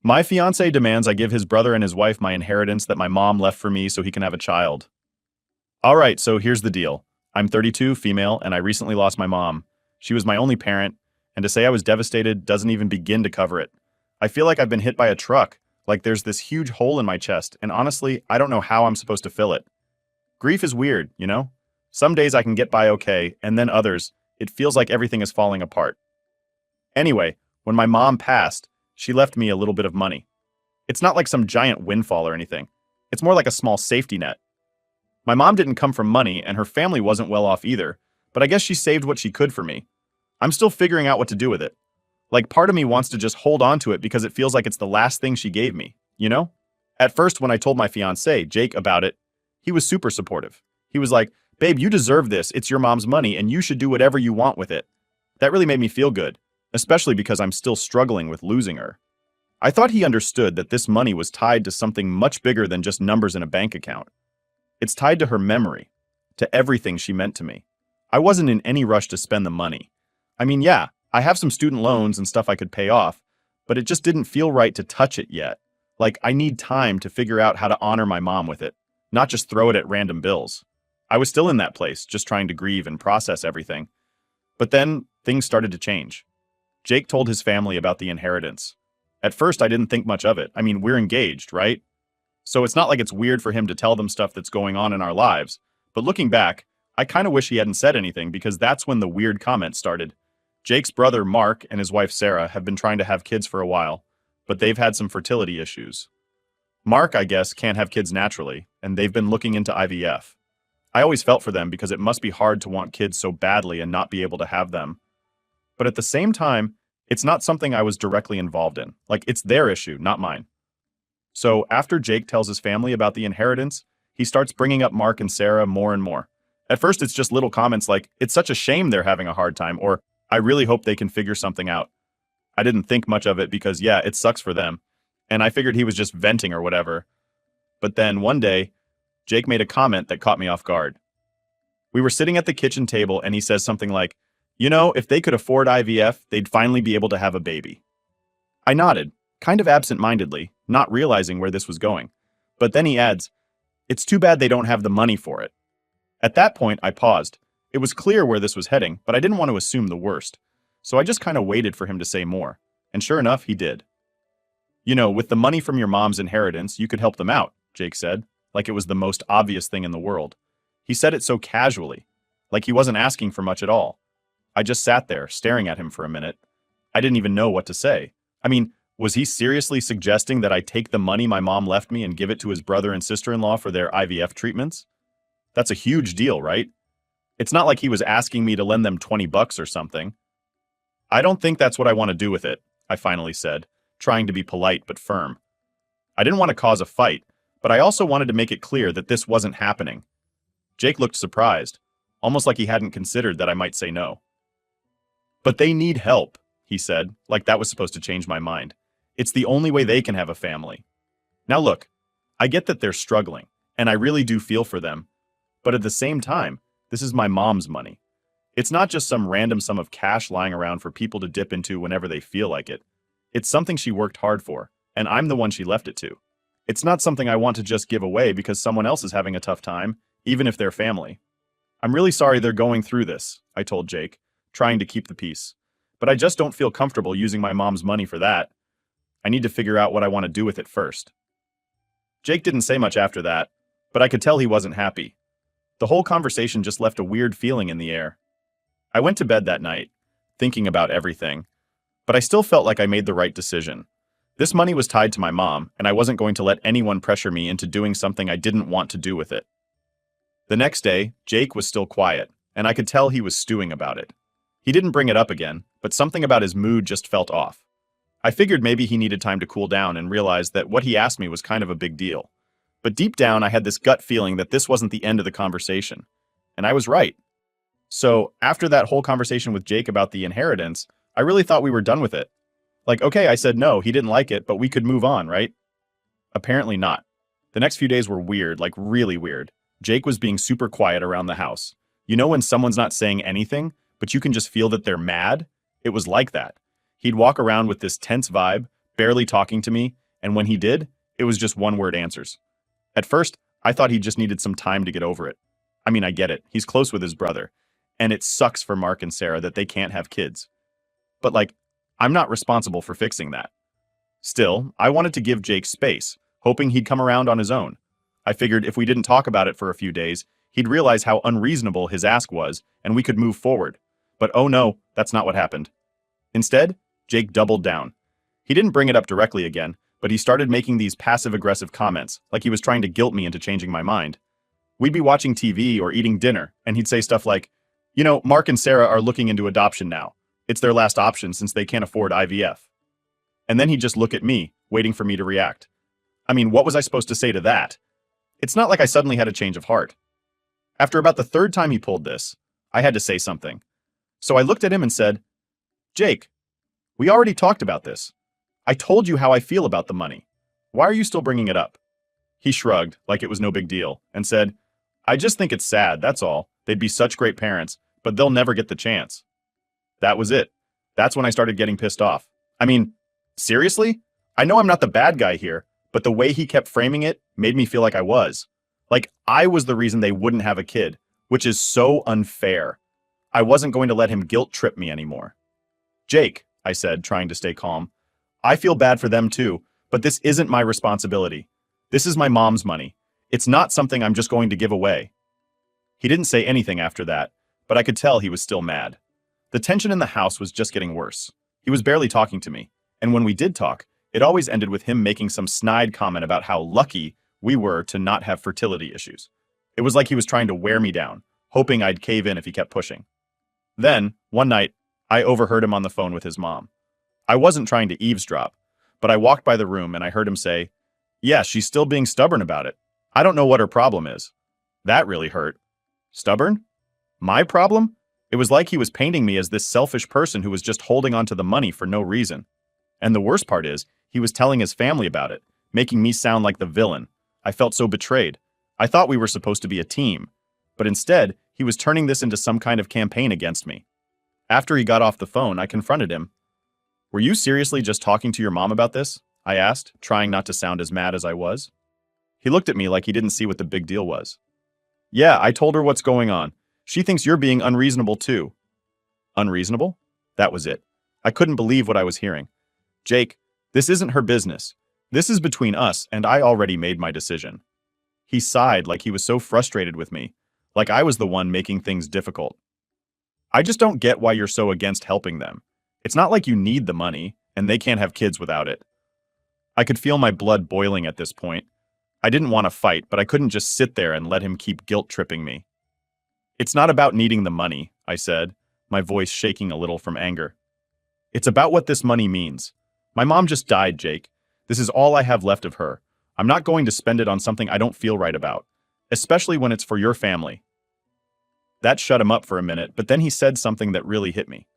My fiancé demands I give his brother and his wife my inheritance that my mom left for me so he can have a child. All right, so here's the deal. I'm 32, female, and I recently lost my mom. She was my only parent, and to say I was devastated doesn't even begin to cover it. I feel like I've been hit by a truck, like there's this huge hole in my chest, and honestly, I don't know how I'm supposed to fill it. Grief is weird, you know? Some days I can get by okay, and then others, it feels like everything is falling apart. Anyway, when my mom passed, she left me a little bit of money. It's not like some giant windfall or anything. It's more like a small safety net. My mom didn't come from money, and her family wasn't well off either, but I guess she saved what she could for me. I'm still figuring out what to do with it. Like, part of me wants to just hold on to it because it feels like it's the last thing she gave me, you know? At first, when I told my fiancé, Jake, about it, he was super supportive. He was like, "Babe, you deserve this. It's your mom's money, and you should do whatever you want with it." That really made me feel good, especially because I'm still struggling with losing her. I thought he understood that this money was tied to something much bigger than just numbers in a bank account. It's tied to her memory, to everything she meant to me. I wasn't in any rush to spend the money. I mean, yeah, I have some student loans and stuff I could pay off, but it just didn't feel right to touch it yet. Like, I need time to figure out how to honor my mom with it, not just throw it at random bills. I was still in that place, just trying to grieve and process everything. But then, things started to change. Jake told his family about the inheritance. At first, I didn't think much of it. I mean, we're engaged, right? So it's not like it's weird for him to tell them stuff that's going on in our lives. But looking back, I kind of wish he hadn't said anything because that's when the weird comments started. Jake's brother, Mark, and his wife, Sarah, have been trying to have kids for a while, but they've had some fertility issues. Mark, I guess, can't have kids naturally, and they've been looking into IVF. I always felt for them because it must be hard to want kids so badly and not be able to have them. But at the same time, it's not something I was directly involved in. Like, it's their issue, not mine. So after Jake tells his family about the inheritance, he starts bringing up Mark and Sarah more and more. At first, it's just little comments like, "It's such a shame they're having a hard time," or "I really hope they can figure something out." I didn't think much of it because, yeah, it sucks for them. And I figured he was just venting or whatever. But then one day, Jake made a comment that caught me off guard. We were sitting at the kitchen table and he says something like, "You know, if they could afford IVF, they'd finally be able to have a baby." I nodded, kind of absent-mindedly, not realizing where this was going. But then he adds, "It's too bad they don't have the money for it." At that point, I paused. It was clear where this was heading, but I didn't want to assume the worst. So I just kind of waited for him to say more. And sure enough, he did. "You know, with the money from your mom's inheritance, you could help them out," Jake said, like it was the most obvious thing in the world. He said it so casually, like he wasn't asking for much at all. I just sat there, staring at him for a minute. I didn't even know what to say. I mean, was he seriously suggesting that I take the money my mom left me and give it to his brother and sister-in-law for their IVF treatments? That's a huge deal, right? It's not like he was asking me to lend them $20 or something. "I don't think that's what I want to do with it," I finally said, trying to be polite but firm. I didn't want to cause a fight, but I also wanted to make it clear that this wasn't happening. Jake looked surprised, almost like he hadn't considered that I might say no. "But they need help," he said, like that was supposed to change my mind. "It's the only way they can have a family." Now look, I get that they're struggling, and I really do feel for them. But at the same time, this is my mom's money. It's not just some random sum of cash lying around for people to dip into whenever they feel like it. It's something she worked hard for, and I'm the one she left it to. It's not something I want to just give away because someone else is having a tough time, even if they're family. "I'm really sorry they're going through this," I told Jake, trying to keep the peace. "But I just don't feel comfortable using my mom's money for that. I need to figure out what I want to do with it first." Jake didn't say much after that, but I could tell he wasn't happy. The whole conversation just left a weird feeling in the air. I went to bed that night, thinking about everything, but I still felt like I made the right decision. This money was tied to my mom, and I wasn't going to let anyone pressure me into doing something I didn't want to do with it. The next day, Jake was still quiet, and I could tell he was stewing about it. He didn't bring it up again, but something about his mood just felt off. I figured maybe he needed time to cool down and realized that what he asked me was kind of a big deal. But deep down, I had this gut feeling that this wasn't the end of the conversation. And I was right. So, after that whole conversation with Jake about the inheritance, I really thought we were done with it. Like, okay, I said no, he didn't like it, but we could move on, right? Apparently not. The next few days were weird, like really weird. Jake was being super quiet around the house. You know when someone's not saying anything, but you can just feel that they're mad? It was like that. He'd walk around with this tense vibe, barely talking to me, and when he did, it was just one-word answers. At first, I thought he just needed some time to get over it. I mean, I get it. He's close with his brother, and it sucks for Mark and Sarah that they can't have kids. But like, I'm not responsible for fixing that. Still, I wanted to give Jake space, hoping he'd come around on his own. I figured if we didn't talk about it for a few days, he'd realize how unreasonable his ask was, and we could move forward. But oh no, that's not what happened. Instead, Jake doubled down. He didn't bring it up directly again, but he started making these passive-aggressive comments, like he was trying to guilt me into changing my mind. We'd be watching TV or eating dinner, and he'd say stuff like, "You know, Mark and Sarah are looking into adoption now. It's their last option since they can't afford IVF." And then he'd just look at me, waiting for me to react. I mean, what was I supposed to say to that? It's not like I suddenly had a change of heart. After about the third time he pulled this, I had to say something. So I looked at him and said, "Jake, we already talked about this. I told you how I feel about the money. Why are you still bringing it up?" He shrugged, like it was no big deal, and said, "I just think it's sad, that's all. They'd be such great parents, but they'll never get the chance." That was it. That's when I started getting pissed off. I mean, seriously? I know I'm not the bad guy here, but the way he kept framing it made me feel like I was. Like I was the reason they wouldn't have a kid, which is so unfair. I wasn't going to let him guilt trip me anymore. "Jake," I said, trying to stay calm, "I feel bad for them too, but this isn't my responsibility. This is my mom's money. It's not something I'm just going to give away." He didn't say anything after that, but I could tell he was still mad. The tension in the house was just getting worse. He was barely talking to me, and when we did talk, it always ended with him making some snide comment about how lucky we were to not have fertility issues. It was like he was trying to wear me down, hoping I'd cave in if he kept pushing. Then, one night, I overheard him on the phone with his mom. I wasn't trying to eavesdrop, but I walked by the room and I heard him say, "Yeah, she's still being stubborn about it. I don't know what her problem is." That really hurt. Stubborn? My problem? It was like he was painting me as this selfish person who was just holding on to the money for no reason. And the worst part is, he was telling his family about it, making me sound like the villain. I felt so betrayed. I thought we were supposed to be a team, but instead, he was turning this into some kind of campaign against me. After he got off the phone, I confronted him. "Were you seriously just talking to your mom about this?" I asked, trying not to sound as mad as I was. He looked at me like he didn't see what the big deal was. "Yeah, I told her what's going on. She thinks you're being unreasonable too." Unreasonable? That was it. I couldn't believe what I was hearing. "Jake, this isn't her business. This is between us, and I already made my decision." He sighed like he was so frustrated with me, like I was the one making things difficult. "I just don't get why you're so against helping them. It's not like you need the money, and they can't have kids without it." I could feel my blood boiling at this point. I didn't want to fight, but I couldn't just sit there and let him keep guilt-tripping me. "It's not about needing the money," I said, my voice shaking a little from anger. "It's about what this money means. My mom just died, Jake. This is all I have left of her. I'm not going to spend it on something I don't feel right about, especially when it's for your family." That shut him up for a minute, but then he said something that really hit me.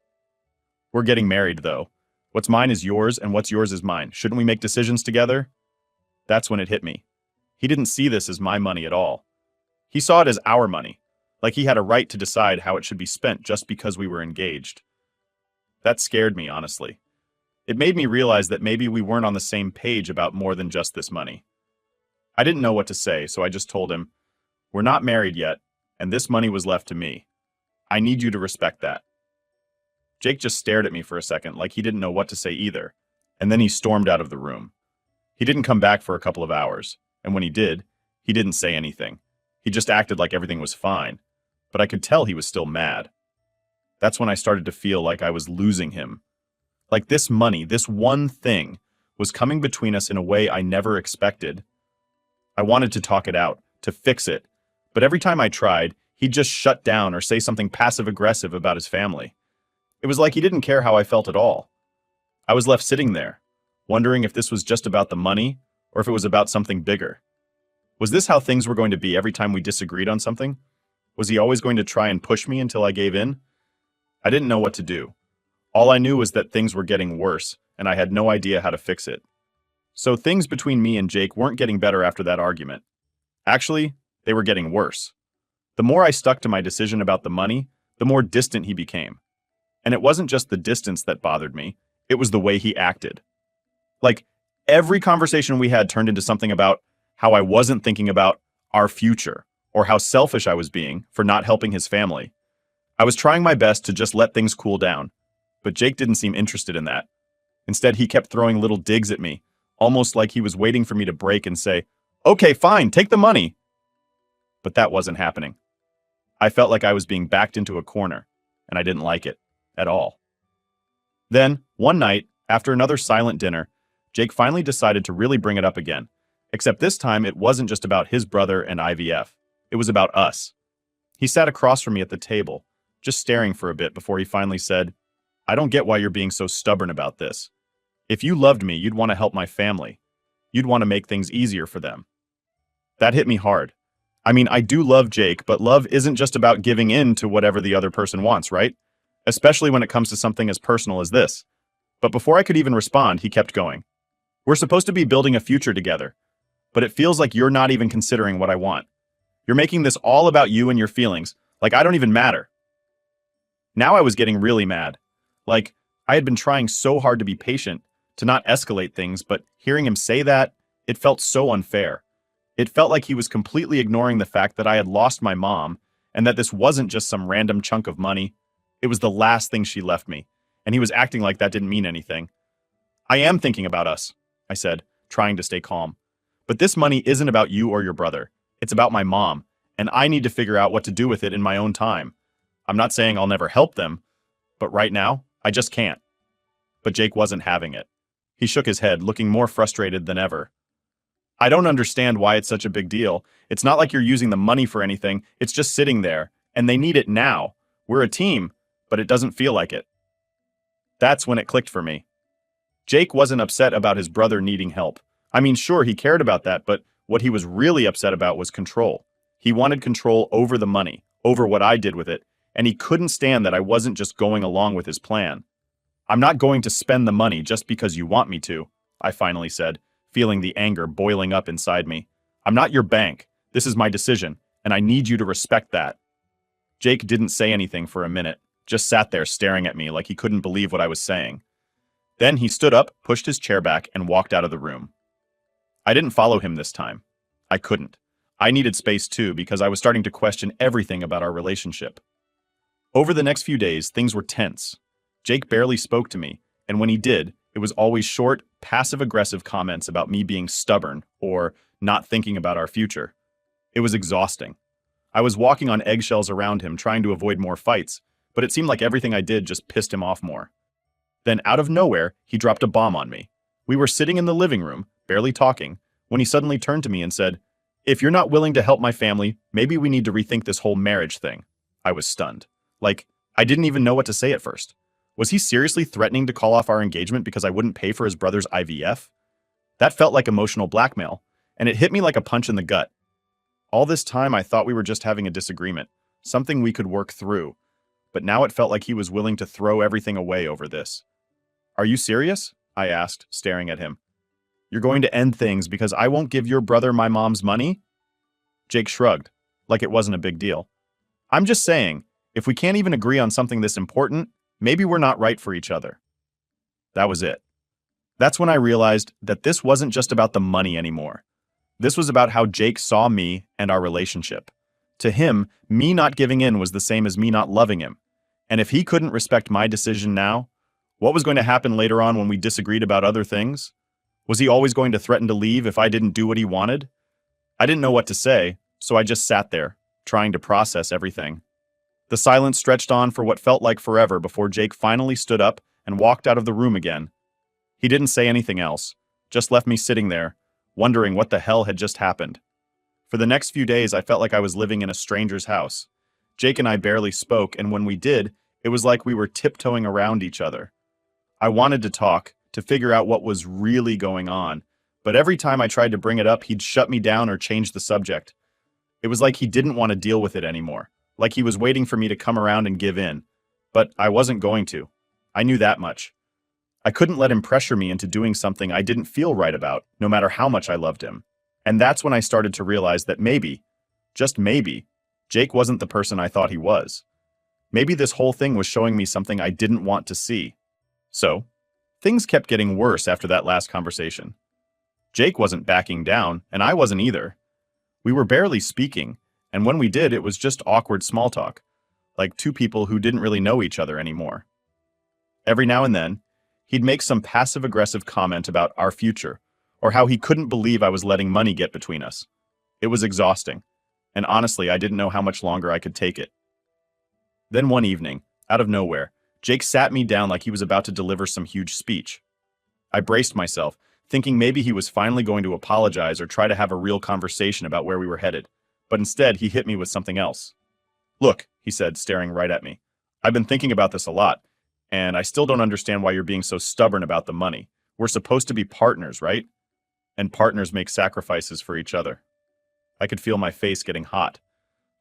"We're getting married, though. What's mine is yours, and what's yours is mine. Shouldn't we make decisions together?" That's when it hit me. He didn't see this as my money at all. He saw it as our money, like he had a right to decide how it should be spent just because we were engaged. That scared me, honestly. It made me realize that maybe we weren't on the same page about more than just this money. I didn't know what to say, so I just told him, "We're not married yet, and this money was left to me. I need you to respect that." Jake just stared at me for a second like he didn't know what to say either, and then he stormed out of the room. He didn't come back for a couple of hours, and when he did, he didn't say anything. He just acted like everything was fine, but I could tell he was still mad. That's when I started to feel like I was losing him. Like this money, this one thing, was coming between us in a way I never expected. I wanted to talk it out, to fix it, but every time I tried, he'd just shut down or say something passive-aggressive about his family. It was like he didn't care how I felt at all. I was left sitting there, wondering if this was just about the money, or if it was about something bigger. Was this how things were going to be every time we disagreed on something? Was he always going to try and push me until I gave in? I didn't know what to do. All I knew was that things were getting worse, and I had no idea how to fix it. So things between me and Jake weren't getting better after that argument. Actually, they were getting worse. The more I stuck to my decision about the money, the more distant he became. And it wasn't just the distance that bothered me, it was the way he acted. Like, every conversation we had turned into something about how I wasn't thinking about our future or how selfish I was being for not helping his family. I was trying my best to just let things cool down, but Jake didn't seem interested in that. Instead, he kept throwing little digs at me, almost like he was waiting for me to break and say, "Okay, fine, take the money." But that wasn't happening. I felt like I was being backed into a corner, and I didn't like it at all. Then, one night, after another silent dinner, Jake finally decided to really bring it up again. Except this time, it wasn't just about his brother and IVF. It was about us. He sat across from me at the table, just staring for a bit before he finally said, "I don't get why you're being so stubborn about this. If you loved me, you'd want to help my family. You'd want to make things easier for them." That hit me hard. I mean, I do love Jake, but love isn't just about giving in to whatever the other person wants, right? Especially when it comes to something as personal as this. But before I could even respond, he kept going. "We're supposed to be building a future together, but it feels like you're not even considering what I want. You're making this all about you and your feelings, like I don't even matter." Now I was getting really mad. Like, I had been trying so hard to be patient, to not escalate things, but hearing him say that, it felt so unfair. It felt like he was completely ignoring the fact that I had lost my mom, and that this wasn't just some random chunk of money. It was the last thing she left me, and he was acting like that didn't mean anything. "I am thinking about us," I said, trying to stay calm. "But this money isn't about you or your brother. It's about my mom, and I need to figure out what to do with it in my own time. I'm not saying I'll never help them, but right now, I just can't." But Jake wasn't having it. He shook his head, looking more frustrated than ever. "I don't understand why it's such a big deal. It's not like you're using the money for anything. It's just sitting there, and they need it now. We're a team, but it doesn't feel like it." That's when it clicked for me. Jake wasn't upset about his brother needing help. I mean, sure, he cared about that, but what he was really upset about was control. He wanted control over the money, over what I did with it, and he couldn't stand that I wasn't just going along with his plan. "I'm not going to spend the money just because you want me to," I finally said, feeling the anger boiling up inside me. "I'm not your bank. This is my decision, and I need you to respect that." Jake didn't say anything for a minute, just sat there staring at me like he couldn't believe what I was saying. Then he stood up, pushed his chair back, and walked out of the room. I didn't follow him this time. I couldn't. I needed space too because I was starting to question everything about our relationship. Over the next few days, things were tense. Jake barely spoke to me, and when he did, it was always short, passive-aggressive comments about me being stubborn or not thinking about our future. It was exhausting. I was walking on eggshells around him, trying to avoid more fights, but it seemed like everything I did just pissed him off more. Then, out of nowhere, he dropped a bomb on me. We were sitting in the living room, barely talking, when he suddenly turned to me and said, "If you're not willing to help my family, maybe we need to rethink this whole marriage thing." I was stunned. Like, I didn't even know what to say at first. Was he seriously threatening to call off our engagement because I wouldn't pay for his brother's IVF? That felt like emotional blackmail, and it hit me like a punch in the gut. All this time I thought we were just having a disagreement, something we could work through, but now it felt like he was willing to throw everything away over this. "Are you serious?" I asked, staring at him. "You're going to end things because I won't give your brother my mom's money?" Jake shrugged, like it wasn't a big deal. "I'm just saying, if we can't even agree on something this important, maybe we're not right for each other." That was it. That's when I realized that this wasn't just about the money anymore. This was about how Jake saw me and our relationship. To him, me not giving in was the same as me not loving him. And if he couldn't respect my decision now, what was going to happen later on when we disagreed about other things? Was he always going to threaten to leave if I didn't do what he wanted? I didn't know what to say, so I just sat there, trying to process everything. The silence stretched on for what felt like forever before Jake finally stood up and walked out of the room again. He didn't say anything else, just left me sitting there, wondering what the hell had just happened. For the next few days, I felt like I was living in a stranger's house. Jake and I barely spoke, and when we did, it was like we were tiptoeing around each other. I wanted to talk, to figure out what was really going on, but every time I tried to bring it up, he'd shut me down or change the subject. It was like he didn't want to deal with it anymore, like he was waiting for me to come around and give in. But I wasn't going to. I knew that much. I couldn't let him pressure me into doing something I didn't feel right about, no matter how much I loved him. And that's when I started to realize that maybe, just maybe, Jake wasn't the person I thought he was. Maybe this whole thing was showing me something I didn't want to see. So, Things kept getting worse after that last conversation. Jake wasn't backing down, and I wasn't either. We were barely speaking, and when we did, it was just awkward small talk, like two people who didn't really know each other anymore. Every now and then, he'd make some passive-aggressive comment about our future, or how he couldn't believe I was letting money get between us. It was exhausting, and honestly, I didn't know how much longer I could take it. Then one evening, out of nowhere, Jake sat me down like he was about to deliver some huge speech. I braced myself, thinking maybe he was finally going to apologize or try to have a real conversation about where we were headed, but instead he hit me with something else. "Look," he said, staring right at me. "I've been thinking about this a lot, and I still don't understand why you're being so stubborn about the money. We're supposed to be partners, right? And partners make sacrifices for each other." I could feel my face getting hot.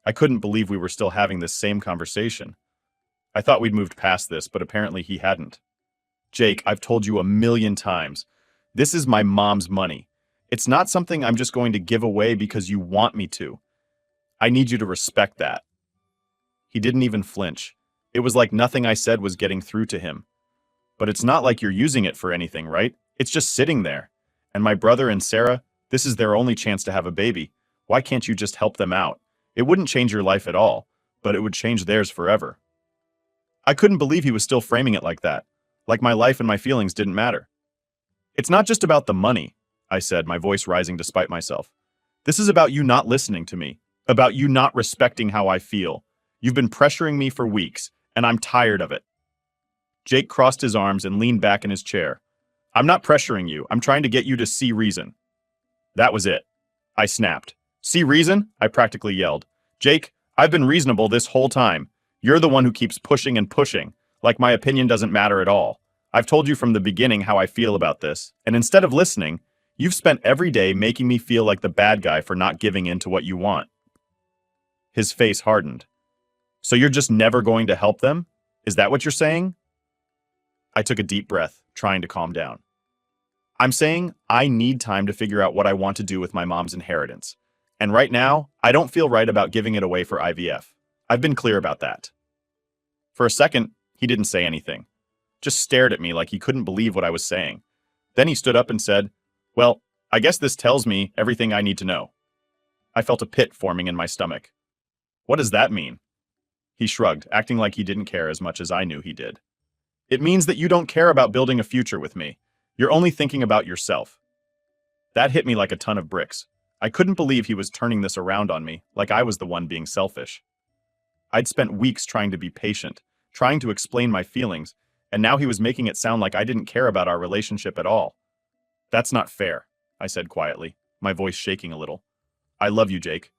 I couldn't believe we were still having this same conversation. I thought we'd moved past this, but apparently he hadn't. "Jake, I've told you a million times. This is my mom's money. It's not something I'm just going to give away because you want me to. I need you to respect that." He didn't even flinch. It was like nothing I said was getting through to him. "But it's not like you're using it for anything, right? It's just sitting there. And my brother and Sarah, this is their only chance to have a baby. Why can't you just help them out? It wouldn't change your life at all, but it would change theirs forever." I couldn't believe he was still framing it like that, like my life and my feelings didn't matter. "It's not just about the money," I said, my voice rising despite myself. "This is about you not listening to me, about you not respecting how I feel. You've been pressuring me for weeks, and I'm tired of it." Jake crossed his arms and leaned back in his chair. "I'm not pressuring you. I'm trying to get you to see reason." That was it. I snapped. "See reason?" I practically yelled. "Jake, I've been reasonable this whole time. You're the one who keeps pushing and pushing, like my opinion doesn't matter at all. I've told you from the beginning how I feel about this, and instead of listening, you've spent every day making me feel like the bad guy for not giving in to what you want." His face hardened. "So you're just never going to help them? Is that what you're saying?" I took a deep breath, trying to calm down. "I'm saying I need time to figure out what I want to do with my mom's inheritance. And right now, I don't feel right about giving it away for IVF. I've been clear about that." For a second, he didn't say anything, just stared at me like he couldn't believe what I was saying. Then he stood up and said, "Well, I guess this tells me everything I need to know." I felt a pit forming in my stomach. "What does that mean?" He shrugged, acting like he didn't care as much as I knew he did. "It means that you don't care about building a future with me. You're only thinking about yourself." That hit me like a ton of bricks. I couldn't believe he was turning this around on me, like I was the one being selfish. I'd spent weeks trying to be patient, trying to explain my feelings, and now he was making it sound like I didn't care about our relationship at all. "That's not fair," I said quietly, my voice shaking a little. "I love you, Jake.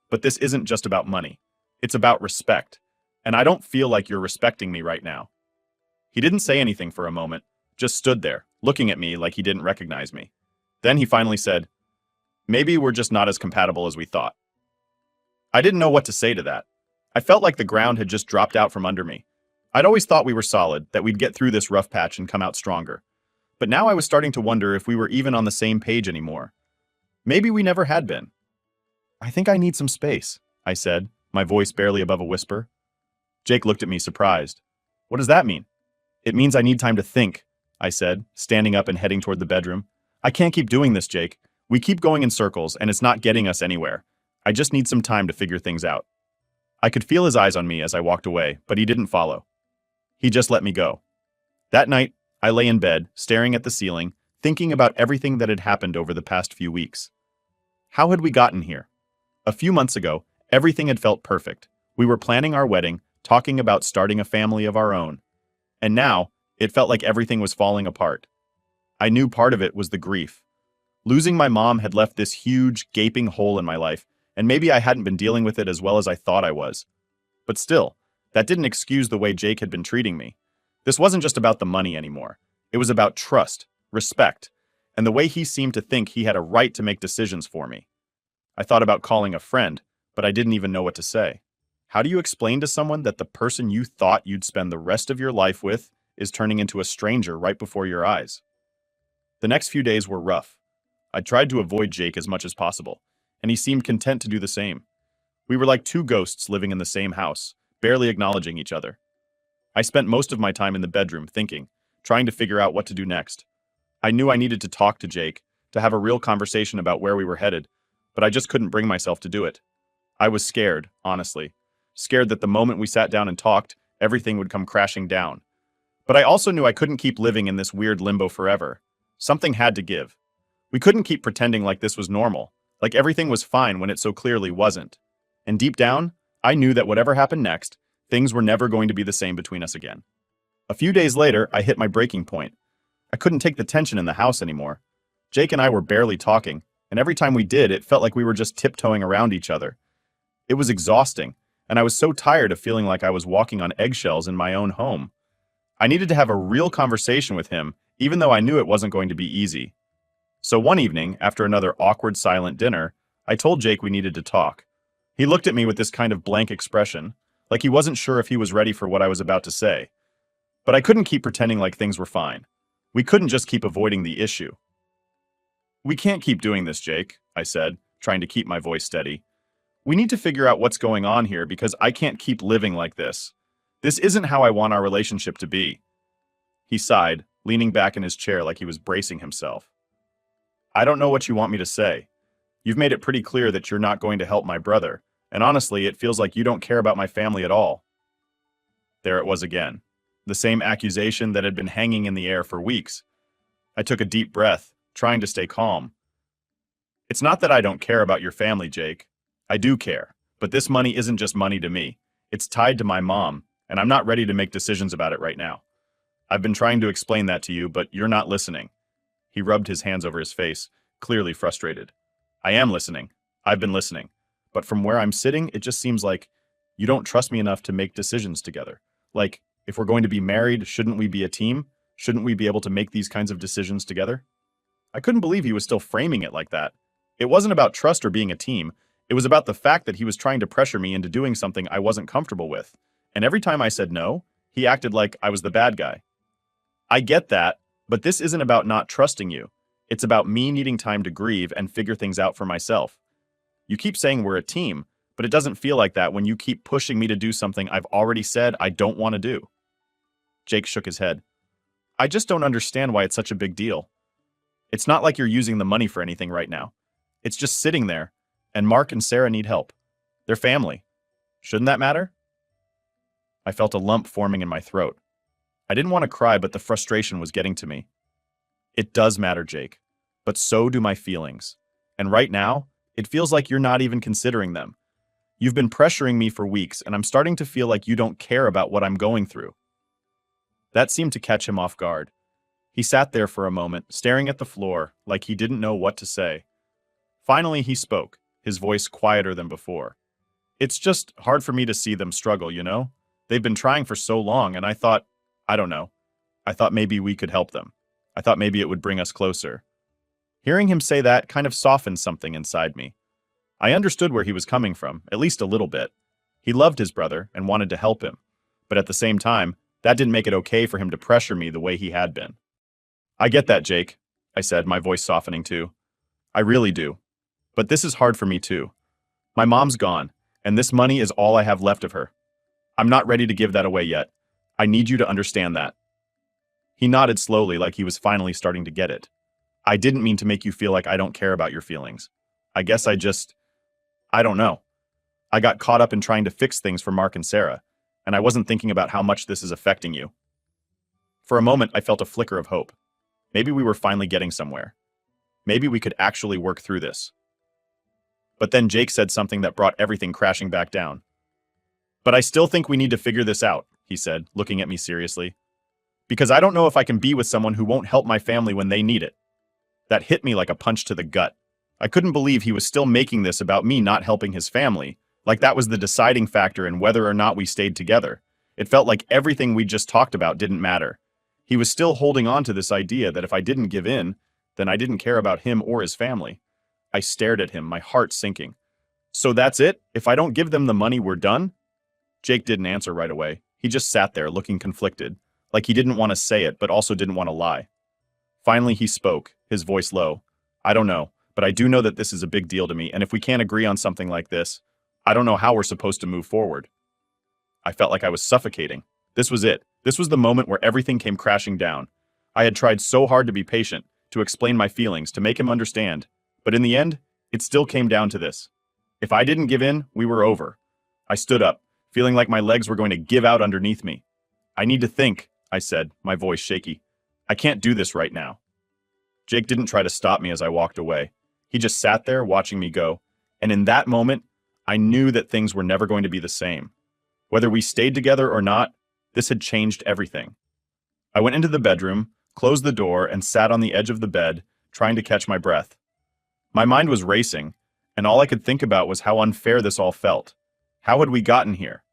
But this isn't just about money. It's about respect, and I don't feel like you're respecting me right now." He didn't say anything for a moment, just stood there, looking at me like he didn't recognize me. Then he finally said, "Maybe we're just not as compatible as we thought." I didn't know what to say to that. I felt like the ground had just dropped out from under me. I'd always thought we were solid, that we'd get through this rough patch and come out stronger. But now I was starting to wonder if we were even on the same page anymore. Maybe we never had been. "I think I need some space," I said, my voice barely above a whisper. Jake looked at me surprised. "What does that mean?" "It means I need time to think," I said, standing up and heading toward the bedroom. "I can't keep doing this, Jake. We keep going in circles, and it's not getting us anywhere. I just need some time to figure things out." I could feel his eyes on me as I walked away, but he didn't follow. He just let me go. That night, I lay in bed, staring at the ceiling, thinking about everything that had happened over the past few weeks. How had we gotten here? A few months ago, everything had felt perfect. We were planning our wedding, talking about starting a family of our own. And now, it felt like everything was falling apart. I knew part of it was the grief. Losing my mom had left this huge, gaping hole in my life, and maybe I hadn't been dealing with it as well as I thought I was. But still, that didn't excuse the way Jake had been treating me. This wasn't just about the money anymore. It was about trust, respect, and the way he seemed to think he had a right to make decisions for me. I thought about calling a friend, but I didn't even know what to say. How do you explain to someone that the person you thought you'd spend the rest of your life with is turning into a stranger right before your eyes? The next few days were rough. I tried to avoid Jake as much as possible, and he seemed content to do the same. We were like two ghosts living in the same house, barely acknowledging each other. I spent most of my time in the bedroom thinking, trying to figure out what to do next. I knew I needed to talk to Jake, to have a real conversation about where we were headed, but I just couldn't bring myself to do it. I was scared, honestly. Scared that the moment we sat down and talked, everything would come crashing down. But I also knew I couldn't keep living in this weird limbo forever. Something had to give. We couldn't keep pretending like this was normal, like everything was fine when it so clearly wasn't. And deep down, I knew that whatever happened next, things were never going to be the same between us again. A few days later, I hit my breaking point. I couldn't take the tension in the house anymore. Jake and I were barely talking, and every time we did, it felt like we were just tiptoeing around each other. It was exhausting, and I was so tired of feeling like I was walking on eggshells in my own home. I needed to have a real conversation with him, even though I knew it wasn't going to be easy. So one evening, after another awkward, silent dinner, I told Jake we needed to talk. He looked at me with this kind of blank expression, like he wasn't sure if he was ready for what I was about to say. But I couldn't keep pretending like things were fine. We couldn't just keep avoiding the issue. "We can't keep doing this, Jake," I said, trying to keep my voice steady. "We need to figure out what's going on here because I can't keep living like this. This isn't how I want our relationship to be." He sighed, leaning back in his chair like he was bracing himself. "I don't know what you want me to say. You've made it pretty clear that you're not going to help my brother, and honestly, it feels like you don't care about my family at all." There it was again, the same accusation that had been hanging in the air for weeks. I took a deep breath, trying to stay calm. "It's not that I don't care about your family, Jake. I do care, but this money isn't just money to me. It's tied to my mom, and I'm not ready to make decisions about it right now. I've been trying to explain that to you, but you're not listening." He rubbed his hands over his face, clearly frustrated. "I am listening. I've been listening. But from where I'm sitting, it just seems like you don't trust me enough to make decisions together. Like, if we're going to be married, shouldn't we be a team? Shouldn't we be able to make these kinds of decisions together?" I couldn't believe he was still framing it like that. It wasn't about trust or being a team. It was about the fact that he was trying to pressure me into doing something I wasn't comfortable with. And every time I said no, he acted like I was the bad guy. "I get that, but this isn't about not trusting you. It's about me needing time to grieve and figure things out for myself. You keep saying we're a team, but it doesn't feel like that when you keep pushing me to do something I've already said I don't want to do." Jake shook his head. "I just don't understand why it's such a big deal. It's not like you're using the money for anything right now. It's just sitting there, and Mark and Sarah need help. They're family. Shouldn't that matter?" I felt a lump forming in my throat. I didn't want to cry, but the frustration was getting to me. "It does matter, Jake, but so do my feelings. And right now, it feels like you're not even considering them. You've been pressuring me for weeks, and I'm starting to feel like you don't care about what I'm going through." That seemed to catch him off guard. He sat there for a moment, staring at the floor, like he didn't know what to say. Finally, he spoke, his voice quieter than before. "It's just hard for me to see them struggle, you know? They've been trying for so long, and I thought, I don't know, I thought maybe we could help them. I thought maybe it would bring us closer." Hearing him say that kind of softened something inside me. I understood where he was coming from, at least a little bit. He loved his brother and wanted to help him, but at the same time, that didn't make it okay for him to pressure me the way he had been. "I get that, Jake," I said, my voice softening too. "I really do. But this is hard for me too. My mom's gone, and this money is all I have left of her. I'm not ready to give that away yet. I need you to understand that." He nodded slowly like he was finally starting to get it. "I didn't mean to make you feel like I don't care about your feelings. I guess I don't know. I got caught up in trying to fix things for Mark and Sarah, and I wasn't thinking about how much this is affecting you." For a moment, I felt a flicker of hope. Maybe we were finally getting somewhere. Maybe we could actually work through this. But then Jake said something that brought everything crashing back down. "But I still think we need to figure this out," he said, looking at me seriously. "Because I don't know if I can be with someone who won't help my family when they need it." That hit me like a punch to the gut. I couldn't believe he was still making this about me not helping his family, like that was the deciding factor in whether or not we stayed together. It felt like everything we just talked about didn't matter. He was still holding on to this idea that if I didn't give in, then I didn't care about him or his family. I stared at him, my heart sinking. "So that's it? If I don't give them the money, we're done?" Jake didn't answer right away. He just sat there looking conflicted, like he didn't want to say it but also didn't want to lie. Finally, he spoke, his voice low. "I don't know, but I do know that this is a big deal to me, and if we can't agree on something like this, I don't know how we're supposed to move forward." I felt like I was suffocating. This was it. This was the moment where everything came crashing down. I had tried so hard to be patient, to explain my feelings, to make him understand. But in the end, it still came down to this. If I didn't give in, we were over. I stood up, feeling like my legs were going to give out underneath me. I need to think, I said, my voice shaky. I can't do this right now. Jake didn't try to stop me as I walked away. He just sat there watching me go. And in that moment, I knew that things were never going to be the same. Whether we stayed together or not, this had changed everything. I went into the bedroom, closed the door, and sat on the edge of the bed, trying to catch my breath. My mind was racing, and all I could think about was how unfair this all felt. How had we gotten here?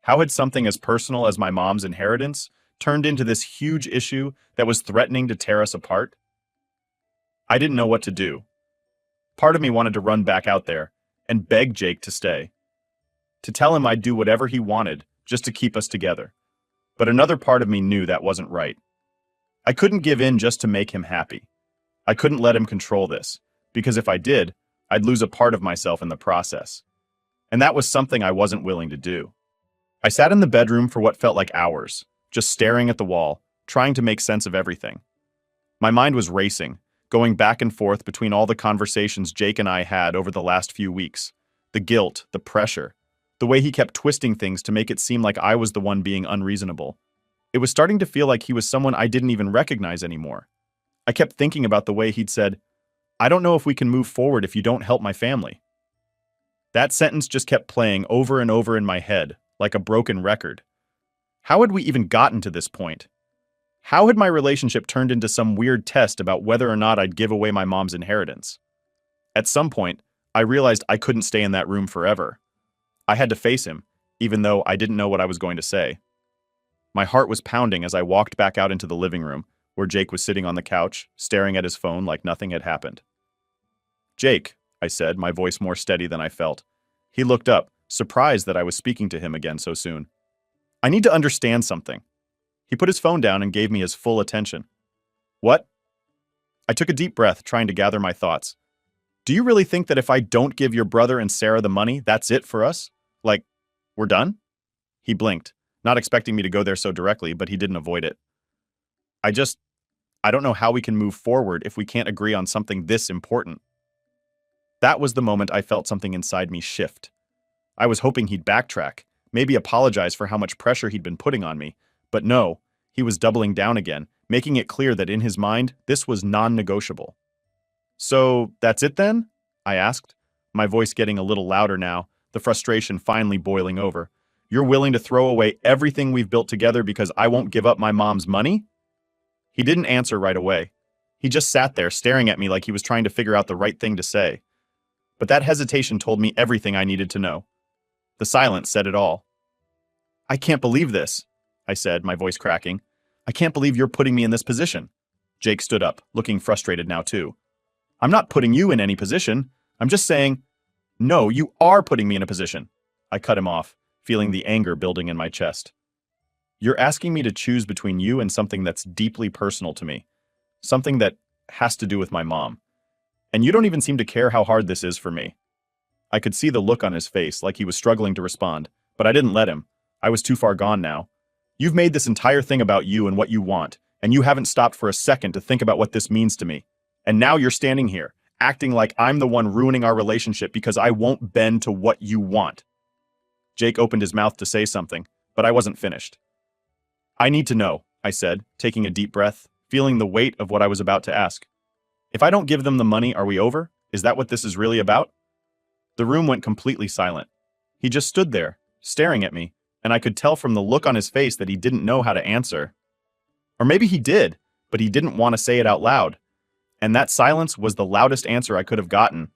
How had something as personal as my mom's inheritance turned into this huge issue that was threatening to tear us apart? I didn't know what to do. Part of me wanted to run back out there and beg Jake to stay, to tell him I'd do whatever he wanted just to keep us together. But another part of me knew that wasn't right. I couldn't give in just to make him happy. I couldn't let him control this, because if I did, I'd lose a part of myself in the process. And that was something I wasn't willing to do. I sat in the bedroom for what felt like hours, just staring at the wall, trying to make sense of everything. My mind was racing, going back and forth between all the conversations Jake and I had over the last few weeks. The guilt, the pressure, the way he kept twisting things to make it seem like I was the one being unreasonable. It was starting to feel like he was someone I didn't even recognize anymore. I kept thinking about the way he'd said, "I don't know if we can move forward if you don't help my family." That sentence just kept playing over and over in my head, like a broken record. How had we even gotten to this point? How had my relationship turned into some weird test about whether or not I'd give away my mom's inheritance? At some point, I realized I couldn't stay in that room forever. I had to face him, even though I didn't know what I was going to say. My heart was pounding as I walked back out into the living room, where Jake was sitting on the couch, staring at his phone like nothing had happened. "Jake," I said, my voice more steady than I felt. He looked up, surprised that I was speaking to him again so soon. "I need to understand something." He put his phone down and gave me his full attention. "What?" I took a deep breath, trying to gather my thoughts. "Do you really think that if I don't give your brother and Sarah the money, that's it for us? Like, we're done?" He blinked, not expecting me to go there so directly, but he didn't avoid it. I don't know how we can move forward if we can't agree on something this important." That was the moment I felt something inside me shift. I was hoping he'd backtrack, maybe apologize for how much pressure he'd been putting on me. But no, he was doubling down again, making it clear that in his mind, this was non-negotiable. "So, that's it then?" I asked, my voice getting a little louder now, the frustration finally boiling over. "You're willing to throw away everything we've built together because I won't give up my mom's money?" He didn't answer right away. He just sat there staring at me like he was trying to figure out the right thing to say. But that hesitation told me everything I needed to know. The silence said it all. "I can't believe this," I said, my voice cracking. "I can't believe you're putting me in this position." Jake stood up, looking frustrated now too. "I'm not putting you in any position. I'm just saying—" "No, you are putting me in a position." I cut him off, feeling the anger building in my chest. "You're asking me to choose between you and something that's deeply personal to me. Something that has to do with my mom. And you don't even seem to care how hard this is for me." I could see the look on his face, like he was struggling to respond, but I didn't let him. I was too far gone now. "You've made this entire thing about you and what you want, and you haven't stopped for a second to think about what this means to me. And now you're standing here, acting like I'm the one ruining our relationship because I won't bend to what you want." Jake opened his mouth to say something, but I wasn't finished. "I need to know," I said, taking a deep breath, feeling the weight of what I was about to ask. "If I don't give them the money, are we over? Is that what this is really about?" The room went completely silent. He just stood there, staring at me, and I could tell from the look on his face that he didn't know how to answer. Or maybe he did, but he didn't want to say it out loud. And that silence was the loudest answer I could have gotten,